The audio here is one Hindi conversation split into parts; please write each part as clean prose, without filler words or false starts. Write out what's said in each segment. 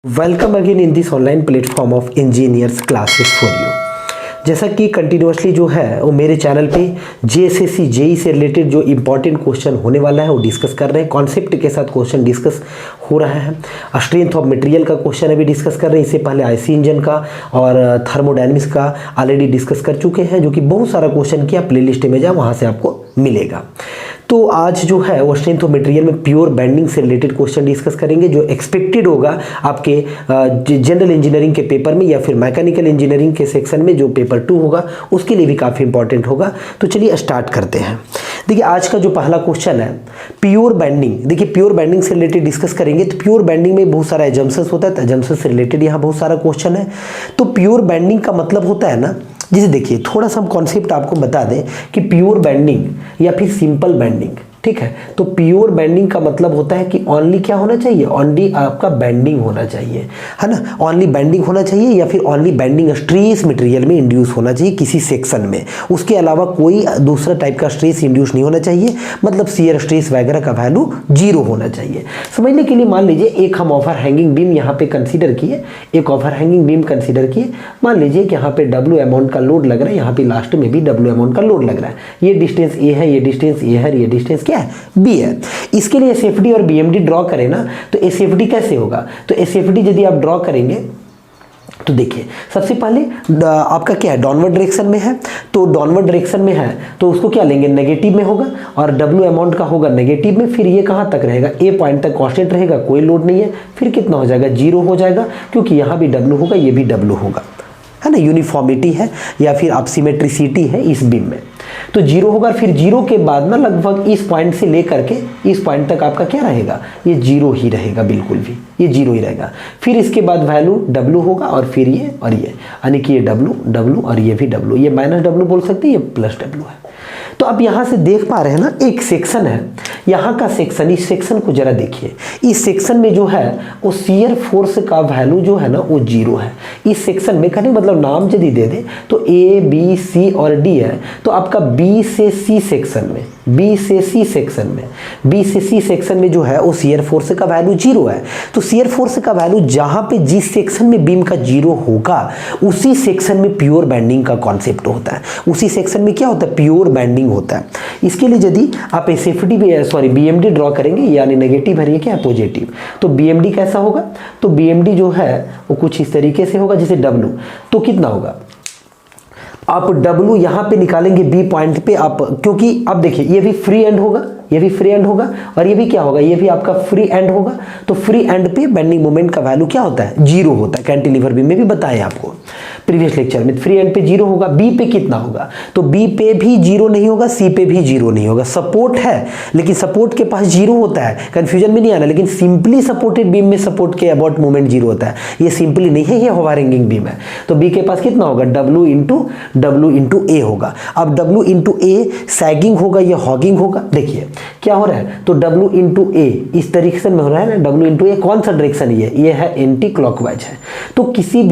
Welcome again in this online platform of engineers classes for you. जैसा कि कंटिन्यूसली जो है वो मेरे चैनल पे जेएसएससी जेई से रिलेटेड जो इंपॉर्टेंट क्वेश्चन होने वाला है वो डिस्कस कर रहे हैं। कॉन्सेप्ट के साथ क्वेश्चन डिस्कस हो रहा है। स्ट्रेंथ ऑफ मटेरियल का क्वेश्चन अभी डिस्कस कर रहे हैं। इससे पहले आईसी इंजन का और थर्मोडायनेमिक्स का ऑलरेडी डिस्कस कर चुके हैं, जो कि बहुत सारा क्वेश्चन किया। प्ले लिस्ट में जाए वहाँ से आपको मिलेगा। तो आज जो है वो स्ट्रेंथ ऑफ मटेरियल में प्योर बेंडिंग से रिलेटेड क्वेश्चन डिस्कस करेंगे, जो एक्सपेक्टेड होगा आपके जनरल इंजीनियरिंग के पेपर में या फिर मैकेनिकल इंजीनियरिंग के सेक्शन में जो पेपर 2 होगा उसके लिए भी काफ़ी इंपॉर्टेंट होगा। तो चलिए स्टार्ट करते हैं। देखिए आज का जो पहला क्वेश्चन है प्योर बेंडिंग। देखिए प्योर बेंडिंग से रिलेटेड डिस्कस करेंगे। तो प्योर बेंडिंग में बहुत सारा एजम्पशंस होता है, एजम्पशन से रिलेटेड यहाँ बहुत सारा क्वेश्चन है। तो प्योर बेंडिंग का मतलब होता है ना, जैसे देखिए थोड़ा सा हम कॉन्सेप्ट आपको बता दें कि प्योर बेंडिंग या फिर सिंपल बेंडिंग, ठीक है। तो प्योर बेंडिंग का मतलब होता है कि ओनली क्या होना चाहिए, ओनली आपका बेंडिंग होना चाहिए, है ना। ओनली बेंडिंग होना चाहिए या फिर ओनली बेंडिंग स्ट्रेस मटेरियल में इंड्यूस होना चाहिए किसी सेक्शन में। उसके अलावा कोई दूसरा टाइप का स्ट्रेस इंड्यूस नहीं होना चाहिए, मतलब शियर स्ट्रेस वगैरह का वैल्यू 0 होना चाहिए। समझने के लिए मान लीजिए एक हम ओवर हैंगिंग बीम यहाँ पे कंसीडर किए, एक ओवर हैंगिंग बीम कंसीडर किए। मान लीजिए कि यहाँ पे W अमाउंट का लोड लग रहा है, यहाँ पे लास्ट में भी W अमाउंट का लोड लग रहा है। ये डिस्टेंस A है, ये डिस्टेंस A है, ये डिस्टेंस क्या है, B है। इसके लिए एसएफडी और बीएमडी ड्रॉ करें ना, तो एसएफडी कैसे होगा, तो एसएफडी यदि आप ड्रॉ करेंगे तो देखिए सबसे पहले आपका क्या है, डाउनवर्ड डायरेक्शन में है। तो डाउनवर्ड डायरेक्शन में है तो उसको क्या लेंगे, नेगेटिव में होगा, और W अमाउंट का होगा नेगेटिव में। फिर ये कहाँ तक रहेगा, A पॉइंट तक कांस्टेंट रहेगा, कोई लोड नहीं है। फिर कितना हो जाएगा, 0 हो जाएगा, क्योंकि यहाँ भी W होगा, ये भी W होगा, है ना। यूनिफॉर्मिटी है या फिर आप सिमेट्रिसिटी है इस बीम में। तो 0 होगा। फिर 0 के बाद ना लगभग इस पॉइंट से लेकर के इस पॉइंट तक आपका क्या रहेगा, ये 0 ही रहेगा, बिल्कुल भी ये 0 ही रहेगा। फिर इसके बाद वैल्यू W होगा, और फिर ये और ये, यानी कि ये W और ये भी W, ये -W बोल सकते हैं, ये +W है। तो अब यहाँ से देख पा रहे हैं ना, एक सेक्शन है यहाँ का सेक्शन, इस सेक्शन को जरा देखिए। इस सेक्शन में जो है वो शियर फोर्स का वैल्यू जो है ना वो 0 है। इस सेक्शन में कहने मतलब नाम यदि दे दे तो A B C और D है, तो आपका B से C सेक्शन में, B से C सेक्शन में, B से C सेक्शन में जो है वो शियर फोर्स का वैल्यू 0 है। तो शियर फोर्स का वैल्यू जहाँ पे जिस सेक्शन में बीम का 0 होगा उसी सेक्शन में प्योर बेंडिंग का कॉन्सेप्ट होता है। उसी सेक्शन में क्या होता है, प्योर बेंडिंग होता है। इसके लिए यदि आप एसएफडी बीएमडी ड्रॉ करेंगे, यानी नेगेटिव है, ये क्या है, पॉजिटिव। तो बीएमडी कैसा होगा, तो बीएमडी जो है वो कुछ इस तरीके से होगा, जैसे W। तो कितना होगा, आप W यहाँ पे निकालेंगे B पॉइंट पे आप, क्योंकि अब देखिए ये भी फ्री एंड होगा, ये भी फ्री एंड होगा, और ये भी क्या होगा, ये भी आपका फ्री एंड होगा। तो फ्री एंड पे बेंडिंग मोमेंट का वैल्यू क्या होता है, 0 होता है। कैंटिलीवर बीम में भी बताएं आपको प्रीवियस लेक्चर में। फ्री एंड पे 0 होगा। B पे कितना होगा, तो B पे भी 0 नहीं होगा, C पे भी 0 नहीं होगा। सपोर्ट है लेकिन सपोर्ट के पास 0 होता है, कंफ्यूजन में नहीं आना। लेकिन सिंपली सपोर्टेड बीम में सपोर्ट के अबाउट मूवमेंट 0 होता है, ये सिंपली नहीं है, ये ओवर हैंगिंग बीम है। तो B के पास कितना होगा, W इंटू A होगा। अब W इंटू A सैगिंग होगा, ये हॉगिंग होगा। देखिए क्या हो रहा है, तो W इंटू A इस डायरेक्शन में हो रहा है ना। W इंटू A कौन सा डायरेक्शन, ये है एंटी क्लॉकवाइज है। तो किसी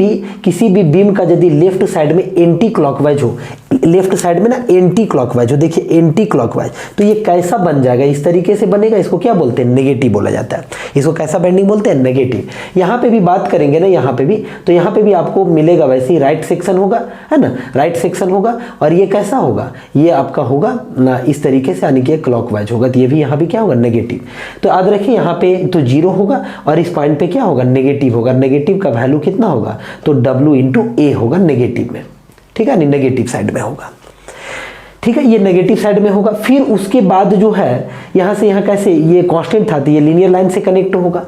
भी बीम का यदि लेफ्ट साइड में एंटी क्लॉकवाइज हो, लेफ्ट साइड में ना एंटी क्लॉकवाइज हो, देखिए एंटी क्लॉकवाइज, तो ये कैसा बन जाएगा, इस तरीके से बनेगा। इसको क्या बोलते हैं, नेगेटिव बोला जाता है। इसको कैसा बेंडिंग बोलते हैं, नेगेटिव। यहाँ पे भी बात करेंगे ना, यहाँ पे भी, तो यहाँ पे भी आपको मिलेगा वैसे ही राइट सेक्शन होगा, है ना, राइट सेक्शन होगा। और ये कैसा होगा, ये आपका होगा ना इस तरीके से, यानी कि क्लॉकवाइज होगा। तो ये भी यहाँ भी क्या होगा, नेगेटिव। तो याद रखिए यहाँ पे तो 0 होगा, और इस पॉइंट पे क्या होगा, नेगेटिव होगा। नेगेटिव का वैल्यू कितना होगा, तो W इंटू A होगा नेगेटिव में, ठीक है, नहीं नेगेटिव साइड में होगा, ठीक है, ये नेगेटिव साइड में होगा। फिर उसके बाद जो है यहाँ से यहाँ कैसे, ये कांस्टेंट था तो ये लीनियर लाइन से कनेक्ट होगा।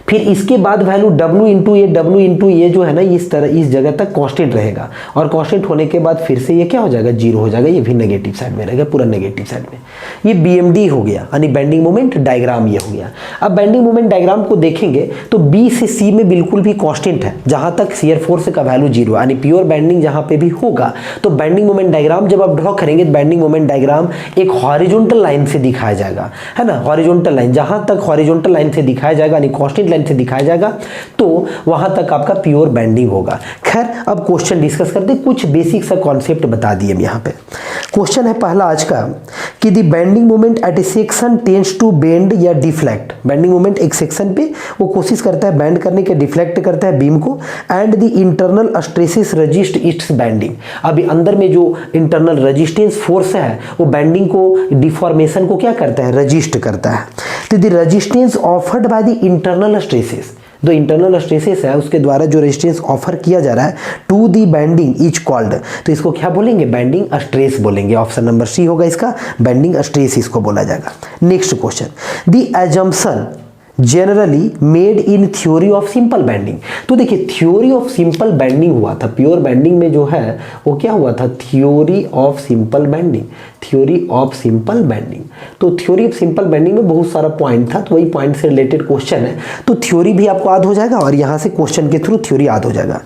फिर इसके बाद वैल्यू W इंटू ये जो है ना इस तरह इस जगह तक कांस्टेंट रहेगा, और कांस्टेंट होने के बाद फिर से ये क्या हो जाएगा, 0 हो जाएगा। ये भी नेगेटिव साइड में रहेगा, पूरा नेगेटिव साइड में। ये BMD हो गया, यानी बेंडिंग मोमेंट डायग्राम ये हो गया। अब बेंडिंग मोमेंट डायग्राम को देखेंगे तो B से C में बिल्कुल भी कांस्टेंट है, जहां तक शियर फोर्स का वैल्यू 0 है, यानी प्योर बेंडिंग जहां पे भी होगा। तो बेंडिंग मोमेंट डायग्राम जब आप ड्रॉ करेंगे तो बेंडिंग मोमेंट डायग्राम एक हॉरिजॉन्टल लाइन से दिखाया जाएगा, है ना। हॉरिजॉन्टल लाइन, जहां तक हॉरिजॉन्टल लाइन से दिखाया जाएगा, यानी कांस्टेंट लाइन से दिखाया जाएगा तो वहां तक आपका प्योर बेंडिंग होगा। खैर अब क्वेश्चन डिस्कस करते हैं, कुछ बेसिक सा कॉन्सेप्ट बता दिए हम यहाँ पे। क्वेश्चन है पहला आज का कि the bending moment at a section tends to bend या डिफ्लेक्ट। बेंडिंग मोमेंट एक सेक्शन पे वो कोशिश करता है बेंड करने के, डिफ्लेक्ट करता है बीम को, and the internal stresses resist it's bending. अभी अंदर में जो इंटरनल रेजिस्टेंस फोर्स है वो बेंडिंग को, डिफॉर्मेशन को क्या करता है, रजिस्ट करता है। तो the resistance offered by the internal stresses, जो इंटरनल स्ट्रेसेस है उसके द्वारा जो रेजिस्टेंस ऑफर किया जा रहा है to the bending is called, तो इसको क्या बोलेंगे, बेंडिंग स्ट्रेस बोलेंगे। ऑप्शन नंबर सी होगा इसका, बेंडिंग स्ट्रेस इसको बोला जाएगा। Next question, the assumption generally made in theory of simple bending. तो देखिए थ्योरी ऑफ सिंपल बेंडिंग हुआ था, प्योर बेंडिंग में जो है वो क्या हुआ था, theory of simple bending, theory of simple bending. तो थ्योरी ऑफ सिंपल बेंडिंग में बहुत सारा पॉइंट था, तो वही पॉइंट से रिलेटेड क्वेश्चन है, तो थ्योरी भी आपको याद हो जाएगा और यहाँ से क्वेश्चन के थ्रू थ्योरी याद हो जाएगा।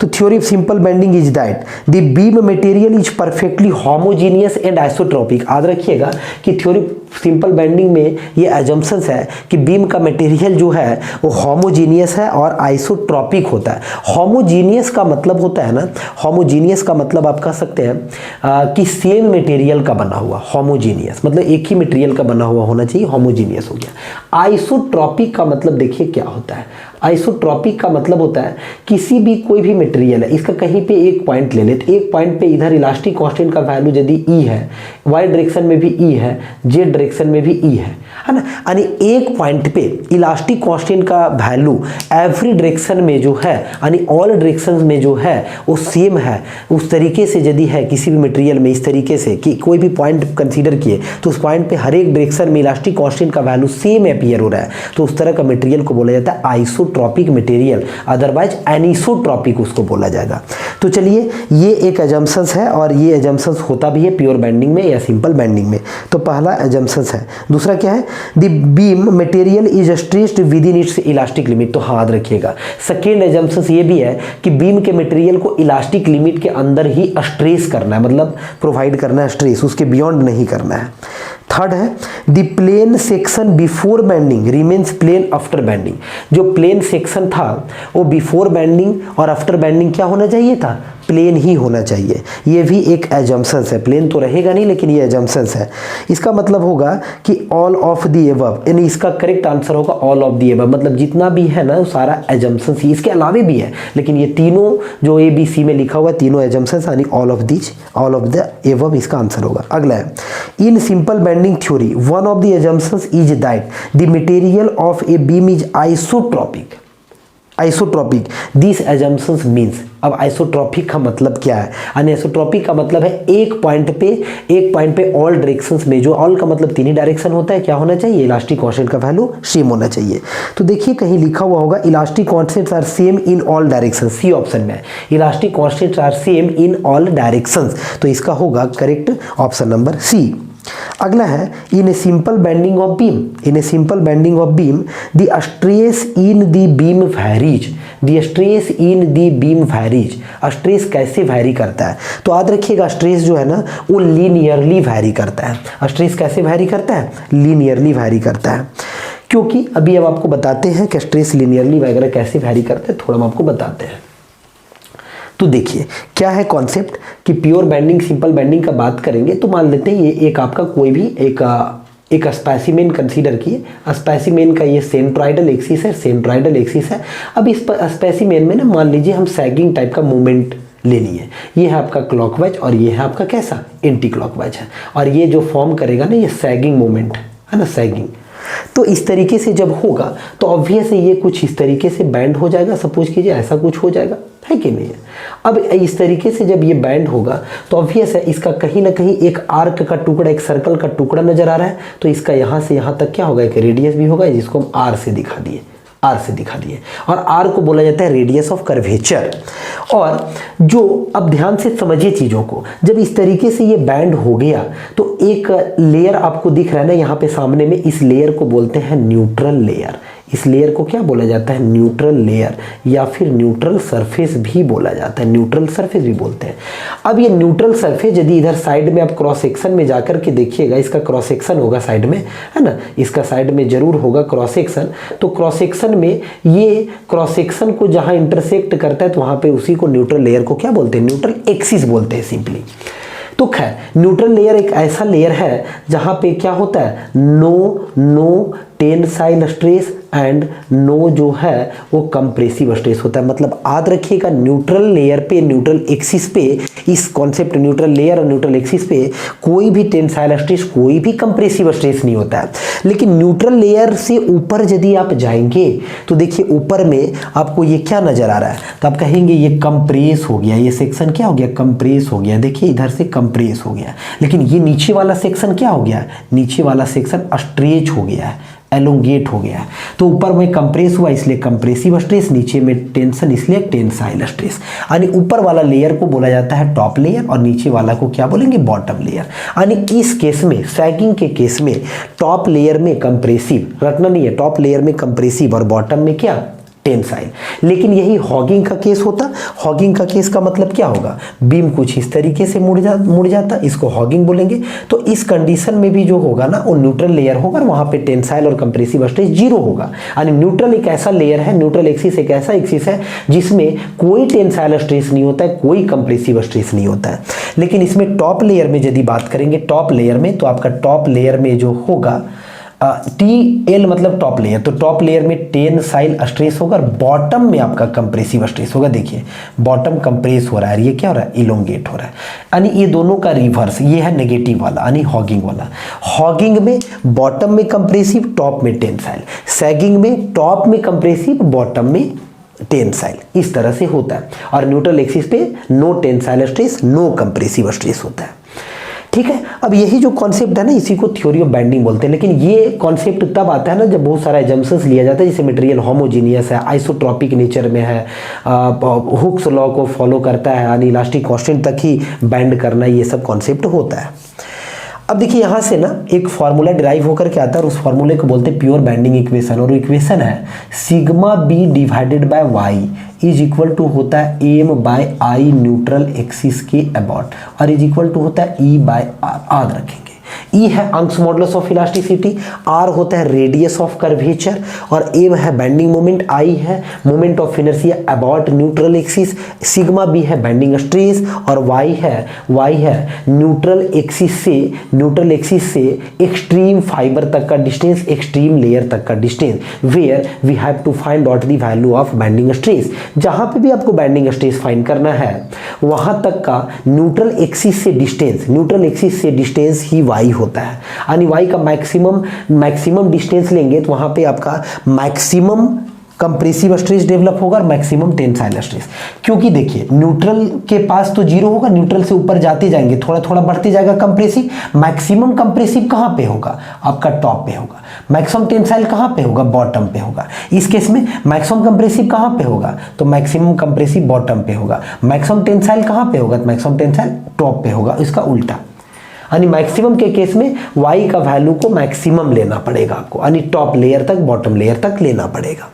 तो theory of simple bending is that the beam material is perfectly homogeneous and isotropic. याद रखिएगा कि थ्योरी सिंपल बेंडिंग में ये एजम्पशंस है कि बीम का मटेरियल जो है वो होमोजीनियस है और आइसोट्रोपिक होता है। होमोजीनियस का मतलब होता है ना, होमोजीनियस का मतलब आप कह सकते हैं कि सेम मटेरियल का बना हुआ, होमोजीनियस मतलब एक ही मटेरियल का बना हुआ होना चाहिए, होमोजीनियस हो गया। आइसोट्रोपिक का मतलब देखिए क्या होता है, आइसोट्रोपिक का मतलब होता है किसी भी कोई भी मटेरियल है, इसका कहीं पे एक पॉइंट ले लेते, एक पॉइंट पे इधर इलास्टिक कांस्टेंट का वैल्यू यदि ई है, वाई डायरेक्शन में भी ई है, जेड डायरेक्शन में भी ई है ना, यानी एक पॉइंट पे इलास्टिक कांस्टेंट का वैल्यू एवरी डायरेक्शन में जो है, यानी ऑल डायरेक्शंस में जो है वो सेम है, उस तरीके से यदि है किसी भी मटेरियल में, इस तरीके से कि कोई भी पॉइंट कंसीडर किए तो उस पॉइंट पे हर एक डायरेक्शन में इलास्टिक कांस्टेंट का वैल्यू सेम अपीयर हो रहा है, तो उस तरह का मटेरियल को बोला जाता है आइसोट्रोपिक मटेरियल, अदरवाइज एनिसोट्रोपिक उसको बोला जाएगा। तो चलिए ये एक एजम्पशंस है और ये एजम्पशंस होता भी है प्योर बेंडिंग में या सिंपल बेंडिंग में। तो पहला एजम्पशंस है। दूसरा क्या है, the beam material is stressed with in its elastic limit. तो हाँ याद रखिएगा। सेकेंड एजम्पशंस ये भी है कि बीम के मटेरियल को इलास्टिक लिमिट के अंदर ही स्ट्रेस करना है, मतलब प्रोवाइड करना है स्ट्रेस, उसके बियॉन्ड नहीं करना है। थर्ड है the plane section before bending remains plane after bending. जो प्लेन सेक्शन था वो बिफोर बेंडिंग और आफ्टर बेंडिंग क्या होना चाहिए था, प्लेन ही होना चाहिए। ये भी एक एजम्पशंस है, प्लेन तो रहेगा नहीं लेकिन ये एजम्पशंस है। इसका मतलब होगा कि ऑल ऑफ द एबव, यानी इसका करेक्ट आंसर होगा ऑल ऑफ द एबव, मतलब जितना भी है ना वो सारा एजम्पशंस ही, इसके अलावे भी है लेकिन ये तीनों जो ए बी सी में लिखा हुआ है तीनों एजम्पशंस, यानी ऑल ऑफ द एबव इसका आंसर होगा। अगला है in simple bending theory one of the assumptions is that the material of A beam is isotropic. Isotropic this assumptions means, अब आइसोट्रोपिक का मतलब क्या है, आइसोट्रोपिक का मतलब है एक पॉइंट पे ऑल डायरेक्शंस में, जो ऑल का मतलब तीन ही डायरेक्शन होता है, क्या होना चाहिए, इलास्टिक कांस्टेंट का वैल्यू सेम होना चाहिए। तो देखिए कहीं लिखा हुआ होगा elastic constants are same in all directions, C option में elastic constants are same in all directions, तो इसका होगा करेक्ट ऑप्शन नंबर सी। अगला है in a simple bending of beam, in a simple bending of beam the stress in the beam varies, the stress in the beam varies. Stress कैसे वैरी करता है, तो याद रखिएगा स्ट्रेस जो है ना वो लीनियरली वैरी करता है। स्ट्रेस कैसे वैरी करता है, लीनियरली वैरी करता है, क्योंकि अभी अब आपको बताते हैं कि स्ट्रेस लीनियरली वगैरह कैसे वैरी करते हैं, थोड़ा हम आपको बताते हैं। तो देखिए क्या है कॉन्सेप्ट कि प्योर बेंडिंग सिंपल बेंडिंग का बात करेंगे तो मान लेते हैं ये एक आपका कोई भी एक स्पेसिमेन कंसीडर किए, स्पेसिमेन का ये सेंट्रोइडल एक्सिस है, सेंट्रोइडल एक्सिस है। अब इस स्पेसिमेन में ना मान लीजिए हम सैगिंग टाइप का मूवमेंट ले लिए, ये है आपका क्लॉकवाइज और ये है आपका कैसा एंटी क्लॉकवाइज है, और ये जो फॉर्म करेगा ना ये सैगिंग मूवमेंट है ना, सैगिंग। तो इस तरीके से जब होगा तो ऑब्वियस है ये कुछ इस तरीके से बैंड हो जाएगा, सपोज कीजिए ऐसा कुछ हो जाएगा, है कि नहीं है। अब इस तरीके से जब ये बैंड होगा तो ऑब्वियस है इसका कहीं ना कहीं एक आर्क का टुकड़ा, एक सर्कल का टुकड़ा नजर आ रहा है, तो इसका यहाँ से यहाँ तक क्या होगा, एक रेडियस भी होगा जिसको हम आर से दिखा दिए, आर से दिखा दिए, और आर को बोला जाता है रेडियस ऑफ कर्वेचर। और जो अब ध्यान से समझिए चीज़ों को, जब इस तरीके से ये बैंड हो गया तो एक लेयर आपको दिख रहा है ना यहाँ पे सामने में, इस लेयर को बोलते हैं न्यूट्रल लेयर। इस लेयर को क्या बोला जाता है? न्यूट्रल लेयर या फिर न्यूट्रल सरफेस भी बोला जाता है, न्यूट्रल सरफेस भी बोलते हैं। अब ये न्यूट्रल सरफेस यदि इधर साइड में आप क्रॉस सेक्शन में जाकर के देखिएगा, इसका क्रॉस सेक्शन होगा साइड में, है ना, इसका साइड में जरूर होगा क्रॉस सेक्शन। तो क्रॉस सेक्शन में ये क्रॉस सेक्शन को जहां इंटरसेक्ट करता है तो वहां पे उसी को न्यूट्रल लेयर को क्या बोलते हैं? न्यूट्रल एक्सिस बोलते हैं सिंपली। तो खैर न्यूट्रल लेयर एक ऐसा लेयर है जहां पे क्या होता है? No tensile stress and no जो है वो कंप्रेसिव स्ट्रेस होता है। मतलब याद रखिएगा, न्यूट्रल लेयर पे, न्यूट्रल एक्सिस पे, इस कॉन्सेप्ट न्यूट्रल लेयर और न्यूट्रल एक्सिस पे कोई भी टेंसाइल स्ट्रेस, कोई भी कंप्रेसिव स्ट्रेस नहीं होता है। लेकिन न्यूट्रल लेयर से ऊपर यदि आप जाएंगे तो देखिए ऊपर में आपको ये क्या नजर आ रहा है? तो आप कहेंगे ये कंप्रेस हो गया, ये सेक्शन क्या हो गया? कंप्रेस हो गया। देखिए इधर से कंप्रेस हो गया, लेकिन ये नीचे वाला सेक्शन क्या हो गया? नीचे वाला सेक्शन स्ट्रेच हो गया है, एलोंगेट हो गया है। तो ऊपर में कंप्रेस हुआ इसलिए कंप्रेसिव स्ट्रेस, नीचे में टेंशन इसलिए टेंसाइल स्ट्रेस। यानी ऊपर वाला लेयर को बोला जाता है टॉप लेयर और नीचे वाला को क्या बोलेंगे? Bottom layer. यानी इस केस में, सैगिंग के केस में, टॉप लेयर में कंप्रेसिव, रखना नहीं है, टॉप लेयर में कंप्रेसिव और बॉटम में क्या? टेंसाइल। लेकिन यही हॉगिंग का केस होता। हॉगिंग का केस का मतलब क्या होगा? बीम कुछ इस तरीके से मुड़ जाता, इसको हॉगिंग बोलेंगे। तो इस कंडीशन में भी जो होगा ना वो न्यूट्रल लेयर होगा, वहां पे टेंसाइल और कंप्रेसिव स्ट्रेस जीरो होगा। यानी न्यूट्रल एक ऐसा लेयर है, न्यूट्रल एक्सिस एक ऐसा एक्सिस है जिसमें कोई टेंसाइल स्ट्रेस नहीं होता है, कोई कंप्रेसिव स्ट्रेस नहीं होता है। लेकिन इसमें टॉप लेयर में यदि बात करेंगे, टॉप लेयर में, तो आपका टॉप लेयर में जो होगा TL मतलब टॉप लेयर, तो टॉप लेयर में टेंसाइल स्ट्रेस होगा और बॉटम में आपका कंप्रेसिव स्ट्रेस होगा। देखिए बॉटम कंप्रेस हो रहा है, ये क्या हो रहा है? इलोंगेट हो रहा है। यानी ये दोनों का रिवर्स, ये है नेगेटिव वाला यानी हॉगिंग वाला। हॉगिंग में बॉटम में कंप्रेसिव, टॉप में टेंसाइल। सैगिंग में टॉप में कंप्रेसिव, बॉटम में टेंसाइल। इस तरह से होता है। और न्यूट्रल एक्सिस पे no tensile stress, no compressive stress होता है। ठीक है। अब यही जो कॉन्सेप्ट है ना, इसी को थ्योरी ऑफ बेंडिंग बोलते हैं। लेकिन ये कॉन्सेप्ट तब आता है ना जब बहुत सारा एजम्पशंस लिया जाता है, जैसे मटेरियल होमोजीनियस है, आइसोट्रॉपिक नेचर में है, हुक्स लॉ को फॉलो करता है, यानी इलास्टिक कांस्टेंट तक ही बेंड करना, ये सब कॉन्सेप्ट होता है। अब देखिए यहाँ से ना एक फार्मूला डिराइव होकर के आता है और उस फार्मूले को बोलते हैं प्योर बेंडिंग इक्वेशन। और इक्वेशन है sigma B divided by Y is equal to होता है M by I neutral axis के अबाउट, और इज इक्वल टू होता है ई बाय आर। याद रखेंगे ई है Young's modulus of elasticity, R होता है रेडियस ऑफ कर्वेचर, और एम है बेंडिंग मोमेंट, आई है moment of inertia about neutral axis, sigma B है बेंडिंग स्ट्रेस, और वाई है न्यूट्रल एक्सिस से एक्सट्रीम फाइबर तक का डिस्टेंस, एक्सट्रीम लेयर तक का distance, where we have to find out the value of bending stress. जहां पे भी आपको बेंडिंग स्ट्रेस फाइंड करना है वहां तक का न्यूट्रल एक्सिस से डिस्टेंस ही वाई होता है। यानी वाई का मैक्सिमम डिस्टेंस लेंगे तो वहां पे आपका मैक्सिमम कंप्रेसिव स्ट्रेस डेवलप होगा और मैक्सिमम टेंसाइल स्ट्रेस। क्योंकि देखिए न्यूट्रल के पास तो जीरो होगा, न्यूट्रल से ऊपर जाते जाएंगे थोड़ा थोड़ा बढ़ते जाएगा कंप्रेसिव। मैक्सिमम कंप्रेसिव कहां पे होगा? आपका टॉप पे होगा। मैक्सिमम टेंसाइल कहां पे होगा? बॉटम पे होगा। इस केस में मैक्सिमम कंप्रेसिव कहां पे होगा? तो मैक्सिमम कंप्रेसिव बॉटम पे होगा। मैक्सिमम टेंसाइल कहां पे होगा? तो मैक्सिमम टेंसाइल टॉप पे होगा। इसका उल्टा, यानी मैक्सिमम के केस में y का वैल्यू को मैक्सिमम लेना पड़ेगा आपको, यानी टॉप लेयर तक, बॉटम लेयर तक लेना पड़ेगा।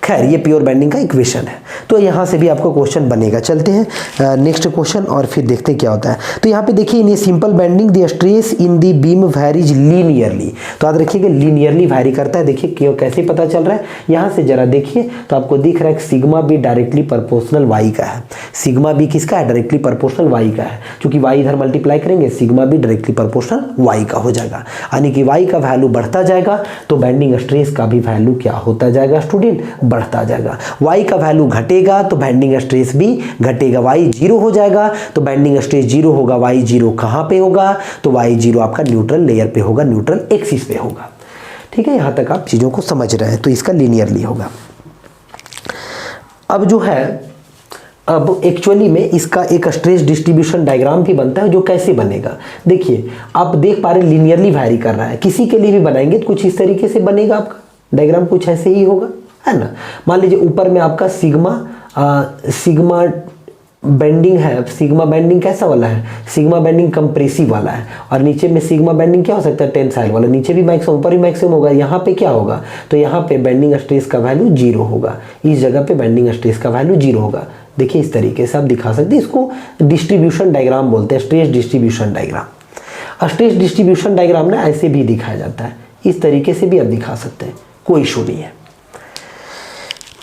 खैर ये प्योर बेंडिंग का इक्वेशन है, तो यहाँ से भी आपको क्वेश्चन बनेगा। चलते हैं नेक्स्ट क्वेश्चन और फिर देखते हैं क्या होता है। तो यहाँ पे देखिए in simple bending the stress in the beam varies linearly. तो याद रखिएगा लीनियरली वैरी करता है। देखिए क्यों, कैसे पता चल रहा है? यहाँ से जरा देखिए तो आपको दिख रहा है sigma B directly proportional Y का है। सिग्मा बी किसका है? डायरेक्टली प्रोपोर्शनल वाई का है। क्योंकि वाई इधर मल्टीप्लाई करेंगे sigma B directly proportional Y का हो जाएगा। यानी कि वाई का वैल्यू बढ़ता जाएगा तो बेंडिंग स्ट्रेस का भी वैल्यू क्या होता जाएगा स्टूडेंट? बढ़ता जाएगा। y का वैल्यू घटेगा तो बेंडिंग स्ट्रेस भी घटेगा। y जीरो हो जाएगा तो बेंडिंग स्ट्रेस जीरो होगा। y जीरो कहां पे होगा? तो y जीरो आपका न्यूट्रल लेयर पे होगा, न्यूट्रल एक्सिस पे होगा। ठीक है, यहां तक आप चीजों को समझ रहे हैं। तो इसका लीनियरली होगा। अब जो है, अब एक्चुअली में इसका एक स्ट्रेस डिस्ट्रीब्यूशन डायग्राम भी बनता है। जो कैसे बनेगा देखिए, आप देख पा रहे हैं लीनियरली वैरी कर रहा है। किसी के लिए भी बनाएंगे तो कुछ इस तरीके से बनेगा आपका डायग्राम, कुछ ऐसे ही होगा, है ना। मान लीजिए ऊपर में आपका सिग्मा बेंडिंग है, सिग्मा बेंडिंग कैसा वाला है, सिग्मा बेंडिंग कंप्रेसिव वाला है, और नीचे में सिग्मा बेंडिंग क्या हो सकता है, टेंसाइल वाला, नीचे भी मैक्सिमम ऊपर भी मैक्सिमम होगा, यहाँ पे क्या होगा, तो यहाँ पे बेंडिंग स्ट्रेस का वैल्यू 0 होगा, इस जगह पे बेंडिंग स्ट्रेस का वैल्यू 0 होगा। देखिए इस तरीके से आप दिखा सकते हैं, इसको डिस्ट्रीब्यूशन डायग्राम बोलते हैं, stress distribution diagram. Stress distribution diagram ना ऐसे भी दिखाया जाता है, इस तरीके से भी आप दिखा सकते हैं, कोई इशू नहीं है,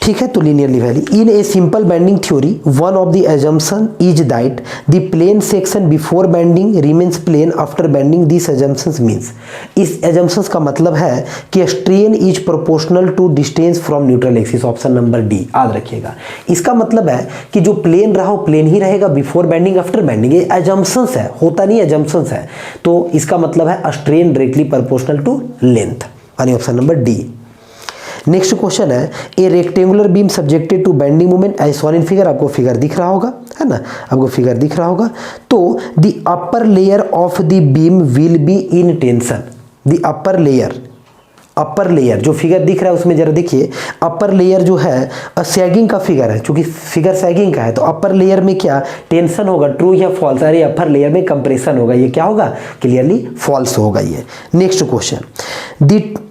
ठीक है। तो linearly valley in a simple bending theory one of the assumption is that the plane section before bending remains plane after bending. This assumptions means, इस एजम्पशंस का मतलब है कि strain is proportional to distance from neutral axis, option number D याद रखिएगा। इसका मतलब है कि जो प्लेन रहा वो प्लेन ही रहेगा बिफोर बेंडिंग आफ्टर बेंडिंग, ये एजम्पशंस है, होता नहीं एजम्पशंस है। तो इसका मतलब है strain directly proportional to length, यानी option number D. Next question है a rectangular beam subjected to bending moment as shown in figure, आपको फिगर दिख रहा होगा, है ना, आपको फिगर दिख रहा होगा। तो the upper layer of the beam will be in tension, the upper layer जो फिगर दिख रहा है उसमें जरा देखिए, अपर लेयर जो है सैगिंग का फिगर है, क्योंकि फिगर सैगिंग का है, तो अपर लेयर में क्या टेंशन होगा, ट्रू या फॉल्स, अरे अपर लेयर में कंप्रेशन होगा, ये क्या होगा, क्लियरली फॉल्स होगा ये। Next question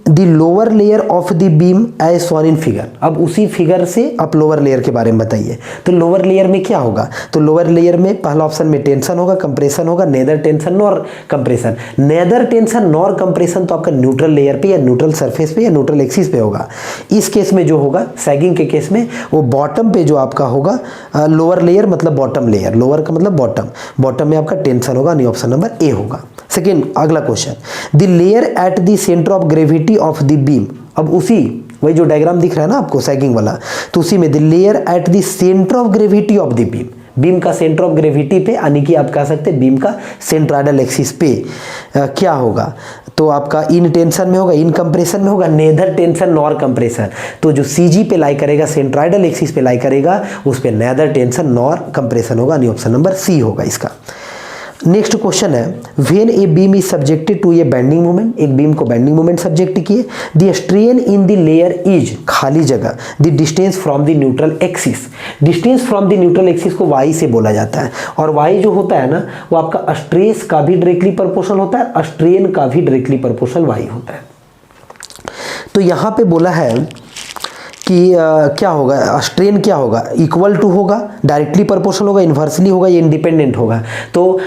the lower layer of the beam as shown in figure, अब उसी फिगर से आप लोअर लेयर के बारे में बताइए। तो लोअर लेयर में क्या होगा, तो लोअर लेयर में पहला ऑप्शन में टेंशन होगा, कंप्रेशन होगा, neither tension nor compression, neither tension nor compression तो आपका न्यूट्रल लेयर पे या न्यूट्रल सरफेस पे या न्यूट्रल एक्सिस पे होगा। इस केस में जो होगा सैगिंग के केस में वो बॉटम पे जो आपका होगा, लोअर लेयर मतलब बॉटम लेयर, लोअर का मतलब बॉटम, बॉटम में आपका टेंशन होगा, नहीं ऑप्शन नंबर ए होगा। सेकेंड अगला question the layer at the centre of gravity of the beam, अब उसी वही जो डायग्राम दिख रहा है ना आपको सैगिंग वाला, तो उसी में the layer at the centre of gravity of the beam, beam का सेंटर ऑफ ग्रेविटी पे, यानी कि आप कह सकते हैं बीम का सेंट्राइडल एक्सिस पे क्या होगा, तो आपका इन टेंशन में होगा, इन कंप्रेशन में होगा, नेदर टेंशन नॉर कंप्रेशन, तो जो सीजी पे लाई करेगा, सेंट्राइडल एक्सिस पे लाई करेगा, उस पे नेदर टेंशन नॉर कंप्रेशन होगा, नहीं ऑप्शन नंबर सी होगा इसका। नेक्स्ट क्वेश्चन है when a beam is subjected to a bending moment, एक बीम को बेंडिंग मोमेंट सब्जेक्ट किए, the strain in the layer is खाली जगह the distance from the neutral axis, distance from the neutral axis को वाई से बोला जाता है, और वाई जो होता है ना वो आपका स्ट्रेस का भी डायरेक्टली प्रोपोर्शनल होता है, स्ट्रेन का भी डायरेक्टली प्रोपोर्शनल वाई होता है। तो यहाँ पे बोला है कि क्या होगा, स्ट्रेन क्या होगा, इक्वल टू होगा, डायरेक्टली प्रोपोर्शनल होगा, इन्वर्सली होगा, ये इंडिपेंडेंट होगा। तो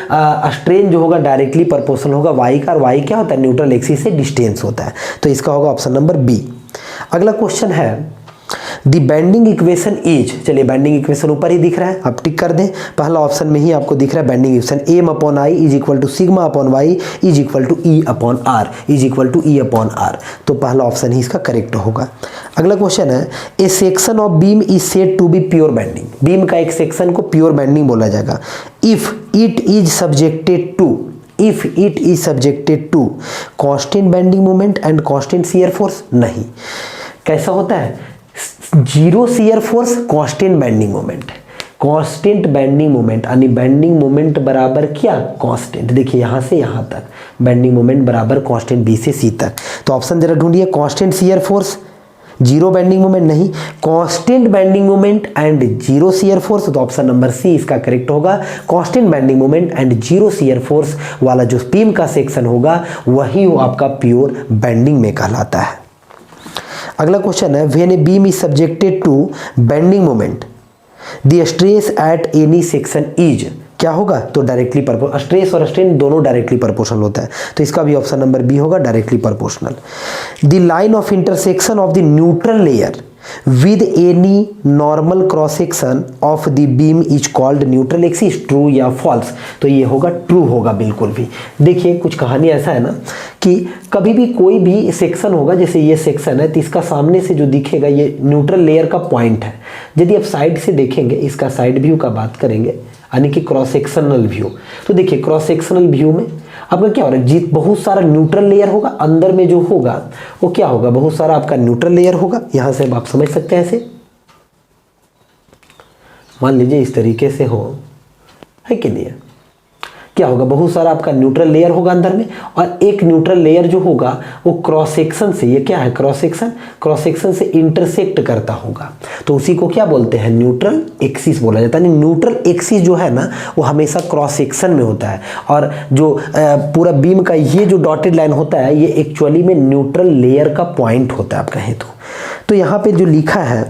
स्ट्रेन जो होगा डायरेक्टली प्रोपोर्शनल होगा वाई का, और वाई क्या होता है, न्यूट्रल एक्सिस से डिस्टेंस होता है, तो इसका होगा ऑप्शन नंबर बी। अगला क्वेश्चन है द बेंडिंग इक्वेशन इज, चलिए बेंडिंग इक्वेशन ऊपर ही दिख रहा है, आप टिक कर दें, पहला ऑप्शन में ही आपको दिख रहा है bending equation M upon I is equal to sigma upon Y is equal to E upon R, is equal to E upon R, तो पहला ऑप्शन ही इसका करेक्ट होगा। अगला क्वेश्चन है a section of beam is said to be pure bending, beam का एक सेक्शन को प्योर बेंडिंग बोला जाएगा if it is subjected to, if it is subjected to constant bending moment and constant shear force, नहीं, कैसा होता है, zero shear force constant bending moment, constant bending moment, यानी बेंडिंग मोमेंट बराबर क्या, कांस्टेंट, देखिए यहाँ से यहाँ तक बेंडिंग मोमेंट बराबर कांस्टेंट बी से सी तक, तो ऑप्शन जरा ढूंढिए, constant shear force, zero bending moment नहीं, constant bending moment and zero shear force, तो ऑप्शन नंबर सी इसका करेक्ट होगा। Constant bending moment and zero shear force वाला जो बीम का सेक्शन होगा वही वो आपका प्योर बेंडिंग में कहलाता है। अगला क्वेश्चन है when a beam is subjected to bending moment the stress at any section is, क्या होगा, तो डायरेक्टली प्रोपोर्शनल, स्ट्रेस और स्ट्रेन दोनों डायरेक्टली प्रोपोर्शनल होता है, तो इसका भी ऑप्शन नंबर बी होगा, directly proportional. The line of intersection of the neutral layer with any normal cross section of the beam is called neutral axis, true या फॉल्स, तो ये होगा ट्रू होगा बिल्कुल भी। देखिए कुछ कहानी ऐसा है ना कि कभी भी कोई भी सेक्शन होगा, जैसे ये सेक्शन है तो इसका सामने से जो दिखेगा ये न्यूट्रल लेयर का पॉइंट है, यदि आप साइड से देखेंगे, इसका साइड व्यू का बात करेंगे यानी कि क्रॉस सेक्शनल व्यू, तो देखिए क्रॉस सेक्शनल व्यू में आपका क्या हो रहा है, जीत बहुत सारा न्यूट्रल लेयर होगा, अंदर में जो होगा वो क्या होगा, बहुत सारा आपका न्यूट्रल लेयर होगा, यहां से आप समझ सकते हैं ऐसे, मान लीजिए इस तरीके से हो, है कि नहीं है, क्या होगा, बहुत सारा आपका न्यूट्रल लेयर होगा अंदर में, और एक न्यूट्रल लेयर जो होगा वो क्रॉस सेक्शन से, ये क्या है क्रॉस सेक्शन से इंटरसेक्ट करता होगा, तो उसी को क्या बोलते हैं, न्यूट्रल एक्सिस बोला जाता है। न्यूट्रल एक्सिस जो है ना वो हमेशा क्रॉस सेक्शन में होता है, और जो पूरा बीम का ये जो डॉटेड लाइन होता है ये एक्चुअली में न्यूट्रल लेयर का पॉइंट होता है आप कहें तो यहाँ पे जो लिखा है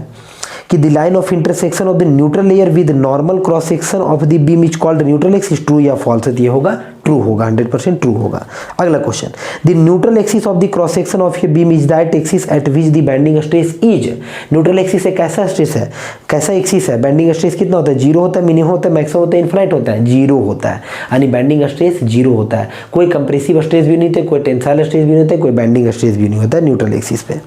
कि the line of intersection of the neutral layer with normal cross section of the beam is called neutral axis, true या फॉल्स, ये होगा ट्रू होगा, 100% ट्रू होगा। अगला question, the neutral axis of the cross section of A beam is that axis at which the bending stress is. Neutral axis एक कैसा स्ट्रेस है, कैसा एक्सिस है, बेंडिंग स्ट्रेस कितना होता है, जीरो होता है, मिनिमम होता है, मैक्सिमम होता है, इनफिनिट होता है, जीरो होता है, यानी बेंडिंग स्ट्रेस जीरो होता है। कोई कंप्रेसिव स्ट्रेस भी नहीं होता, कोई टेंसाइल स्ट्रेस भी नहीं होता, कोई बेंडिंग स्ट्रेस भी नहीं होता है न्यूट्रल एक्सिस पे।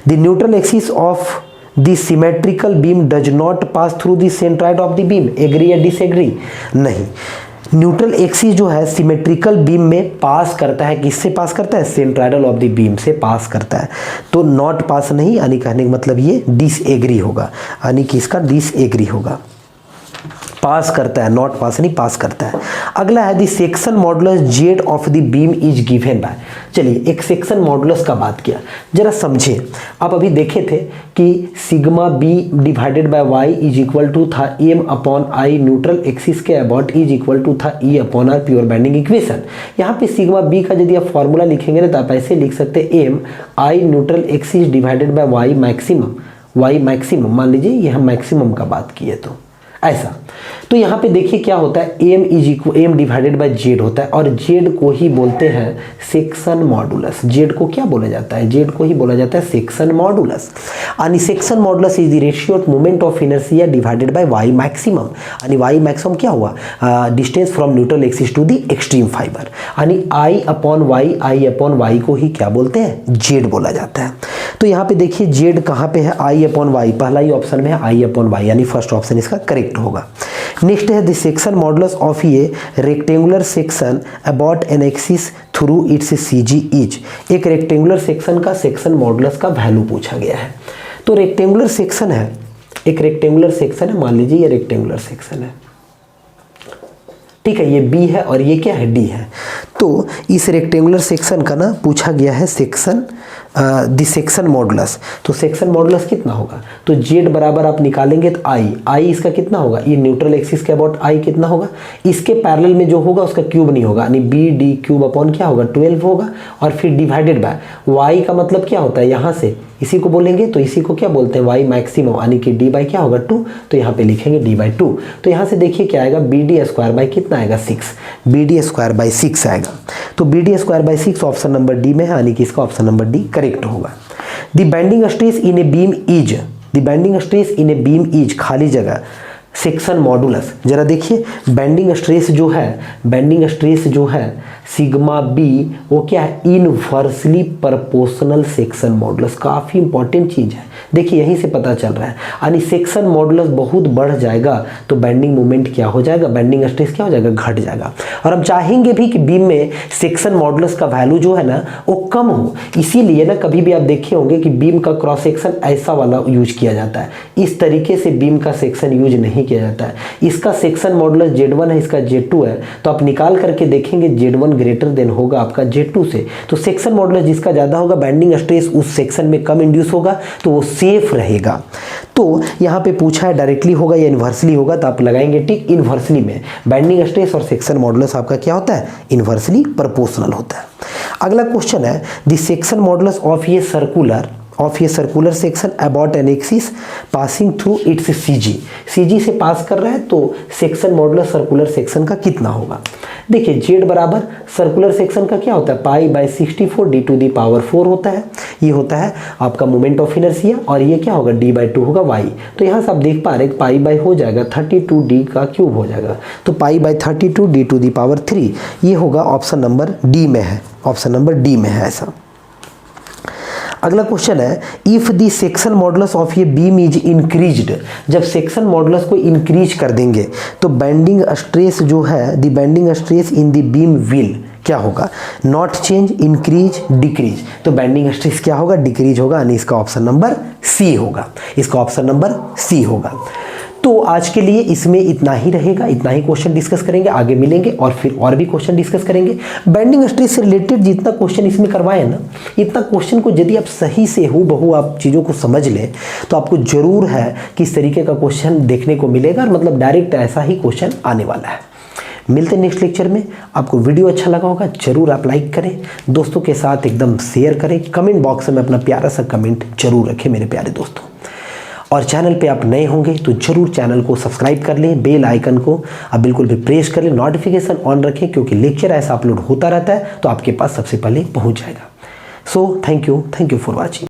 The neutral axis of the symmetrical beam does not pass through the centroid of the beam, agree या disagree, नहीं, न्यूट्रल एक्सिस जो है सिमेट्रिकल बीम में पास करता है, किससे पास करता है, सेंट्राइडल ऑफ द बीम से पास करता है, तो नॉट पास नहीं, यानी कहने का मतलब ये डिसएग्री होगा, यानी कि इसका डिसएग्री होगा, पास करता है, नॉट पास नहीं, पास करता है। अगला है the section modulus Z of the beam is given by. चलिए एक सेक्शन मॉडुलस का बात किया, जरा समझे। आप अभी देखे थे कि sigma B divided by Y is equal to था M upon I neutral axis के अबाउट इज इक्वल टू था E upon R pure bending equation. यहाँ पे सिग्मा बी का यदि आप फॉर्मूला लिखेंगे ना तो आप ऐसे लिख सकते हैं M I neutral axis divided by Y maximum, मान लीजिए ये हम मैक्सिमम का बात किए तो ऐसा। तो यहाँ पे देखिए क्या होता है, M is equal M divided by Z होता है, और जेड को ही बोलते हैं सेक्शन मॉडुलस। जेड को क्या बोला जाता है, जेड को ही बोला जाता है सेक्शन मॉडुलस। आणि section modulus is the ratio of moment of inertia divided by Y maximum, आणि वाई मैक्सिमम क्या हुआ, distance from neutral axis to the extreme fibre, यानी आई अपॉन वाई को ही क्या बोलते हैं, जेड बोला जाता है। तो यहाँ पे देखिए जेड कहाँ पे है, आई अपॉन वाई, पहला ही ऑप्शन में है आई अपॉन वाई, यानी फर्स्ट ऑप्शन इसका करेक्ट होगा। नेक्स्ट है the section modulus of A rectangular section about an axis through it's CG is. एक रेक्टेंगुलर सेक्शन का सेक्शन मॉडुलस का वैल्यू पूछा गया है। तो रेक्टेंगुलर सेक्शन है, एक रेक्टेंगुलर सेक्शन है, मान लीजिए ये रेक्टेंगुलर सेक्शन है, ठीक है, ये बी है और ये क्या है, डी है। तो इस रेक्टेंगुलर सेक्शन का ना पूछा गया है सेक्शन द सेक्शन मॉडुलस। तो सेक्शन मॉडुलस कितना होगा, तो जेड बराबर आप निकालेंगे तो आई इसका कितना होगा, ये न्यूट्रल एक्सिस के अबाउट आई कितना होगा, इसके पैरेलल में जो होगा उसका क्यूब नहीं होगा, यानी बी डी क्यूब अपॉन क्या होगा 12 होगा, और फिर डिवाइडेड बाय वाई का मतलब क्या होता है, यहाँ से इसी को बोलेंगे तो इसी को क्या बोलते हैं, वाई मैक्सिमम, यानी कि डी बाई क्या होगा 2, तो यहाँ पे लिखेंगे डी बाई 2। तो यहाँ से देखिए क्या आएगा, बी डी स्क्वायर बाई कितना आएगा 6, बी डी स्क्वायर बाई 6 आएगा। तो B D square by 6 option number D में है, यानी कि इसका ऑप्शन नंबर डी करेक्ट होगा। The bending stress in a beam is, the bending stress in a beam is खाली जगह सेक्शन मॉडुलस। जरा देखिए बेंडिंग स्ट्रेस जो है सिग्मा बी वो क्या है, इनवर्सली प्रोपोर्शनल सेक्शन मॉडुलस। काफ़ी इंपॉर्टेंट चीज़ है, देखिए यहीं से पता चल रहा है, यानी सेक्शन मॉडुलस बहुत बढ़ जाएगा तो बेंडिंग मोमेंट क्या हो जाएगा, बेंडिंग स्ट्रेस क्या हो जाएगा, घट जाएगा। और हम चाहेंगे भी कि बीम में सेक्शन मॉडुलस का वैल्यू जो है ना वो कम हो, इसीलिए ना कभी भी आप देखे होंगे कि बीम का क्रॉस सेक्शन ऐसा वाला यूज किया जाता है, इस तरीके से बीम का सेक्शन यूज नहीं किया जाता है। इसका सेक्शन मॉडुलस Z1 है, इसका Z2 है, तो आप निकाल करके देखेंगे Z1 ग्रेटर देन होगा आपका Z2 से। तो सेक्शन मॉडुलस जिसका ज़्यादा होगा बेंडिंग स्ट्रेस उस सेक्शन में कम इंड्यूस होगा, तो वो सेफ रहेगा। तो यहाँ पे पूछा है डायरेक्टली होगा या इन्वर्सली होगा, तो आप लगाएंगे टिक इन्वर्सली में। बेंडिंग स्ट्रेस और सेक्शन मॉडुलस आपका क्या होता है, इन्वर्सली प्रोपोर्शनल होता है। अगला क्वेश्चन है the section modulus of a circular section about an axis passing through it's CG से पास कर रहा है, तो सेक्शन मॉडुलस सर्कुलर सेक्शन का कितना होगा। देखिए जेड बराबर सर्कुलर सेक्शन का क्या होता है, pi by 64 D to the power 4 होता है, ये होता है आपका मोमेंट ऑफ इनर्शिया, और ये क्या होगा डी बाई 2 होगा वाई। तो यहाँ से आप देख पा रहे हैं पाई बाई हो जाएगा 32 डी का क्यूब हो जाएगा, तो pi by 32 D to the power 3, ये होगा ऑप्शन नंबर डी में है, ऑप्शन नंबर डी में है ऐसा। अगला क्वेश्चन है if the section modulus of ये बीम इज इंक्रीज्ड, जब सेक्शन मॉडुलस को इंक्रीज कर देंगे तो बेंडिंग स्ट्रेस जो है the bending stress in the beam will क्या होगा, नॉट चेंज, इंक्रीज, डिक्रीज। तो बेंडिंग स्ट्रेस क्या होगा, डिक्रीज होगा, यानी इसका ऑप्शन नंबर सी होगा, इसका ऑप्शन नंबर सी होगा। तो आज के लिए इसमें इतना ही रहेगा, इतना ही क्वेश्चन डिस्कस करेंगे, आगे मिलेंगे और फिर और भी क्वेश्चन डिस्कस करेंगे। बेंडिंग स्ट्रेस से रिलेटेड जितना क्वेश्चन इसमें करवाए ना, इतना क्वेश्चन को यदि आप सही से हूबहू आप चीज़ों को समझ लें तो आपको जरूर है कि इस तरीके का क्वेश्चन देखने को मिलेगा, और मतलब डायरेक्ट ऐसा ही क्वेश्चन आने वाला है। मिलते हैं नेक्स्ट लेक्चर में। आपको वीडियो अच्छा लगा होगा जरूर आप लाइक करें, दोस्तों के साथ एकदम शेयर करें, कमेंट बॉक्स में अपना प्यारा सा कमेंट जरूर रखें मेरे प्यारे दोस्तों। और चैनल पे आप नए होंगे तो जरूर चैनल को सब्सक्राइब कर लें, बेल आइकन को आप बिल्कुल भी प्रेस कर लें, नोटिफिकेशन ऑन रखें, क्योंकि लेक्चर ऐसा अपलोड होता रहता है तो आपके पास सबसे पहले पहुंच जाएगा। So thank you for watching.